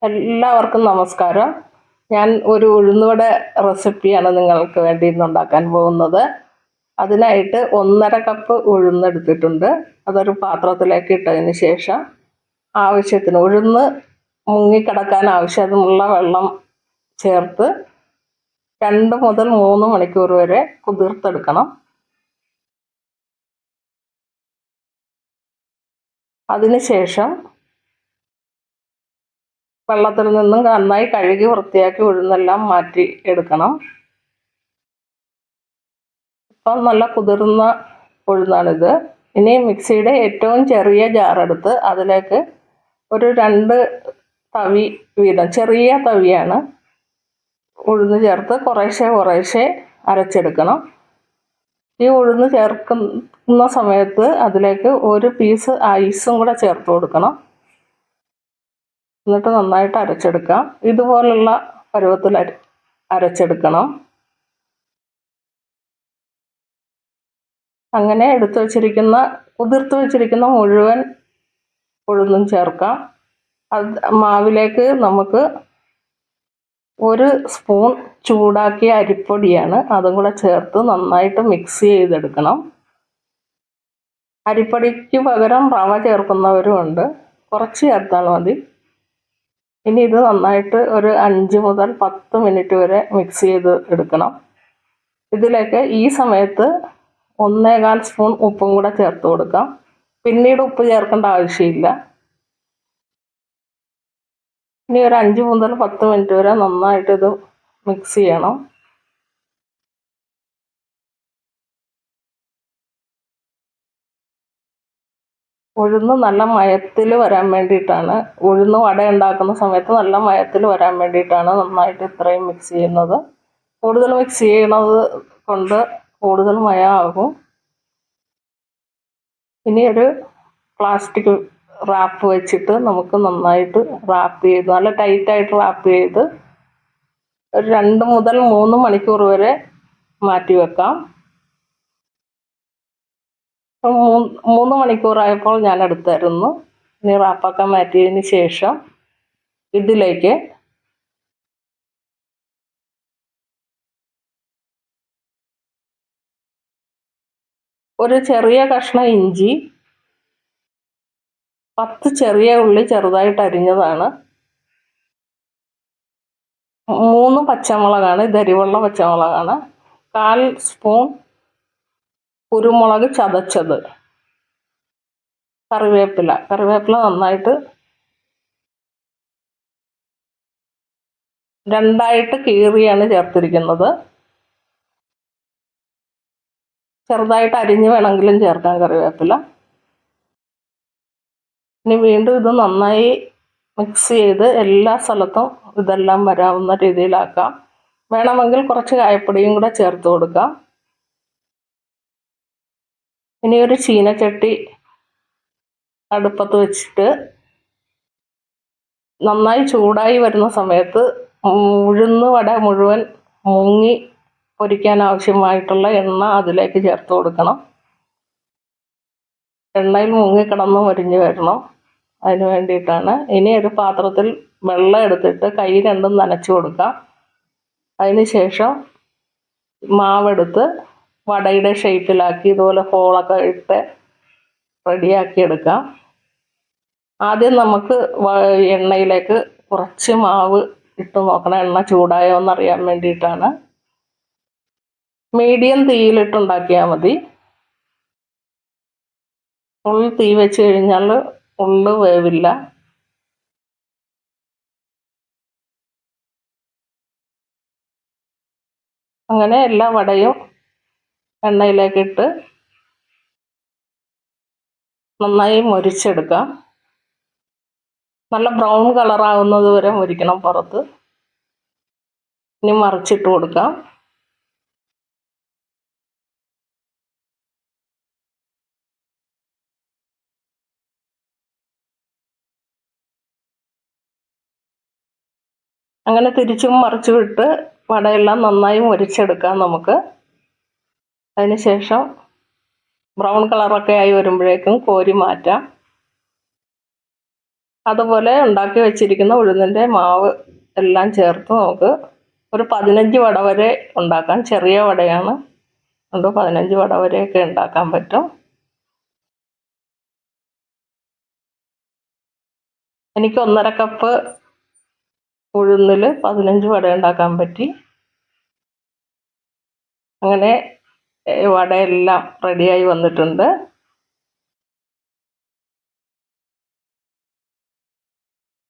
എല്ലാവർക്കും നമസ്കാരം. ഞാൻ ഒരു ഉഴുന്നുവട റെസിപ്പിയാണ് നിങ്ങൾക്ക് വേണ്ടി ഇന്ന് ഉണ്ടാക്കാൻ പോകുന്നത്. അതിനായിട്ട് 1.5 കപ്പ് ഉഴുന്നെടുത്തിട്ടുണ്ട്. അതൊരു പാത്രത്തിലേക്ക് ഇട്ടതിന് ശേഷം ആവശ്യത്തിന് ഉഴുന്ന് മുങ്ങിക്കിടക്കാൻ ആവശ്യമുള്ള വെള്ളം ചേർത്ത് 2 മുതൽ 3 മണിക്കൂർ വരെ കുതിർത്തെടുക്കണം. അതിനുശേഷം വെള്ളത്തിൽ നിന്നും നന്നായി കഴുകി വൃത്തിയാക്കി ഉഴുന്നെല്ലാം മാറ്റി എടുക്കണം. ഇപ്പം നല്ല കുതിർന്ന ഉഴുന്നാണിത്. ഇനി മിക്സിയുടെ ഏറ്റവും ചെറിയ ജാറെടുത്ത് അതിലേക്ക് ഒരു 2 തവി വീതം, ചെറിയ തവിയാണ്, ഉഴുന്ന് ചേർത്ത് കുറേശ്ശെ അരച്ചെടുക്കണം. ഈ ഉഴുന്ന് ചേർക്കുന്ന സമയത്ത് അതിലേക്ക് ഒരു പീസ് ഐസും കൂടെ ചേർത്ത് കൊടുക്കണം. എന്നിട്ട് നന്നായിട്ട് അരച്ചെടുക്കാം. ഇതുപോലുള്ള പരുവത്തിൽ അരച്ചെടുക്കണം. അങ്ങനെ കുതിർത്ത് വെച്ചിരിക്കുന്ന മുഴുവൻ ഉഴുന്നും ചേർക്കാം. മാവിലേക്ക് നമുക്ക് 1 സ്പൂൺ ചൂടാക്കിയ അരിപ്പൊടിയാണ്, അതും കൂടെ ചേർത്ത് നന്നായിട്ട് മിക്സ് ചെയ്തെടുക്കണം. അരിപ്പൊടിക്ക് പകരം റവ ചേർക്കുന്നവരും ഉണ്ട്, കുറച്ച് ചേർത്താൽ മതി. ഇനി ഇത് നന്നായിട്ട് ഒരു 5 മുതൽ 10 മിനിറ്റ് വരെ മിക്സ് ചെയ്ത് എടുക്കണം. ഇതിലേക്ക് ഈ സമയത്ത് 1.25 സ്പൂൺ ഉപ്പും കൂടെ ചേർത്ത് കൊടുക്കാം. പിന്നീട് ഉപ്പ് ചേർക്കേണ്ട ആവശ്യമില്ല. ഇനി ഒരു 5 മുതൽ 10 മിനിറ്റ് വരെ നന്നായിട്ട് ഇത് മിക്സ് ചെയ്യണം. ഉഴുന്ന് നല്ല മയത്തിൽ വരാൻ വേണ്ടിയിട്ടാണ്, ഉഴുന്ന് വട ഉണ്ടാക്കുന്ന സമയത്ത് നല്ല മയത്തിൽ വരാൻ വേണ്ടിയിട്ടാണ് നന്നായിട്ട് ഇത്രയും മിക്സ് ചെയ്യുന്നത്. കൂടുതൽ മിക്സ് ചെയ്യണത് കൊണ്ട് കൂടുതൽ മയമാകും. ഇനി ഒരു പ്ലാസ്റ്റിക് റാപ്പ് വെച്ചിട്ട് നമുക്ക് നന്നായിട്ട് റാപ്പ് ചെയ്ത്, നല്ല ടൈറ്റായിട്ട് റാപ്പ് ചെയ്ത് ഒരു 2 മുതൽ 3 മണിക്കൂർ വരെ മാറ്റി വെക്കാം. 3 മണിക്കൂറായപ്പോൾ ഞാൻ എടുത്തായിരുന്നു. ഇനി റാപ്പൊക്കെ മാറ്റിയതിന് ശേഷം ഇതിലേക്ക് ഒരു ചെറിയ കഷ്ണം ഇഞ്ചി, 10 ചെറിയ ഉള്ളി ചെറുതായിട്ട് അരിഞ്ഞതാണ്, 3 പച്ചമുളകാണ്, ഇത് എരിവുള്ള പച്ചമുളകാണ്, 1/4 സ്പൂൺ കുരുമുളക് ചതച്ചത്, കറിവേപ്പില നന്നായിട്ട് 2ആയിട്ട് കീറിയാണ് ചേർത്തിരിക്കുന്നത്. ചെറുതായിട്ട് അരിഞ്ഞ് വേണമെങ്കിലും ചേർക്കാം കറിവേപ്പില. ഇനി വീണ്ടും ഇത് നന്നായി മിക്സ് ചെയ്ത് എല്ലാ സ്ഥലത്തും ഇതെല്ലാം വരാവുന്ന രീതിയിലാക്കാം. വേണമെങ്കിൽ കുറച്ച് കായപ്പൊടിയും കൂടെ ചേർത്ത് കൊടുക്കാം. ഇനി ഒരു ചീനച്ചട്ടി അടുപ്പത്ത് വെച്ചിട്ട് നന്നായി ചൂടായി വരുന്ന സമയത്ത് ഉഴുന്ന് വട മുഴുവൻ മുങ്ങി പൊരിക്കാൻ ആവശ്യമായിട്ടുള്ള എണ്ണ അതിലേക്ക് ചേർത്ത് കൊടുക്കണം. എണ്ണയിൽ മുങ്ങിക്കിടന്ന് മൊരിഞ്ഞ് വരണം, അതിന് വേണ്ടിയിട്ടാണ്. ഇനി ഒരു പാത്രത്തിൽ വെള്ളം എടുത്തിട്ട് കൈ രണ്ടും നനച്ച് കൊടുക്കാം. അതിന് ശേഷം മാവെടുത്ത് വടയുടെ ഷേപ്പിലാക്കി ഇതുപോലെ ഹോളൊക്കെ ഇട്ട് റെഡിയാക്കി എടുക്കാം. ആദ്യം നമുക്ക് എണ്ണയിലേക്ക് കുറച്ച് മാവ് ഇട്ട് നോക്കണം, എണ്ണ ചൂടായോ എന്നറിയാൻ വേണ്ടിയിട്ടാണ്. മീഡിയം തീയിലിട്ടുണ്ടാക്കിയാൽ മതി. ഫുൾ തീ വെച്ച് കഴിഞ്ഞാൽ ഉള്ളു വേവില്ല. അങ്ങനെ എല്ലാ വടയും എണ്ണയിലേക്കിട്ട് നന്നായി മൊരിച്ചെടുക്കാം. നല്ല ബ്രൗൺ കളറാവുന്നത് വരെ മൊരിക്കണം പുറത്ത്. ഇനി മറിച്ചിട്ട് കൊടുക്കാം. അങ്ങനെ തിരിച്ചും മറിച്ചും ഇട്ട് വടയെല്ലാം നന്നായി മൊരിച്ചെടുക്കാം നമുക്ക്. അതിന് ശേഷം ബ്രൗൺ കളറൊക്കെ ആയി വരുമ്പോഴേക്കും കോരി മാറ്റാം. അതുപോലെ ഉണ്ടാക്കി വെച്ചിരിക്കുന്ന ഉഴുന്നിൻ്റെ മാവ് എല്ലാം ചേർത്ത് നമുക്ക് ഒരു 15 വട വരെ ഉണ്ടാക്കാം. ചെറിയ വടയാണ്, അതുകൊണ്ട് 15 വട വരെയൊക്കെ ഉണ്ടാക്കാൻ പറ്റും. എനിക്ക് 1.5 കപ്പ് ഉഴുന്നിൽ 15 വട ഉണ്ടാക്കാൻ പറ്റി. അങ്ങനെ വടയെല്ലാം റെഡിയായി വന്നിട്ടുണ്ട്.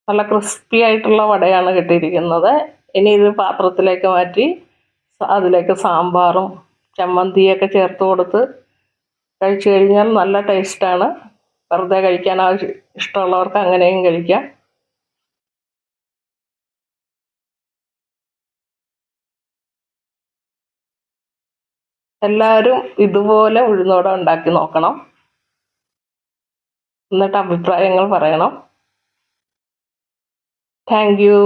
നല്ല ക്രിസ്പി ആയിട്ടുള്ള വടയാണ് കിട്ടിയിരിക്കുന്നത്. ഇനി ഇത് പാത്രത്തിലേക്ക് മാറ്റി അതിലേക്ക് സാമ്പാറും ചമ്മന്തിയൊക്കെ ചേർത്ത് കൊടുത്ത് കഴിച്ചു കഴിഞ്ഞാൽ നല്ല ടേസ്റ്റാണ്. വെറുതെ കഴിക്കാൻ ഇഷ്ടമുള്ളവർക്ക് അങ്ങനെയും കഴിക്കാം. എല്ലാവരും ഇതുപോലെ ഉഴുന്നുവട ഉണ്ടാക്കി നോക്കണം, എന്നിട്ട് അഭിപ്രായങ്ങൾ പറയണം. Thank you.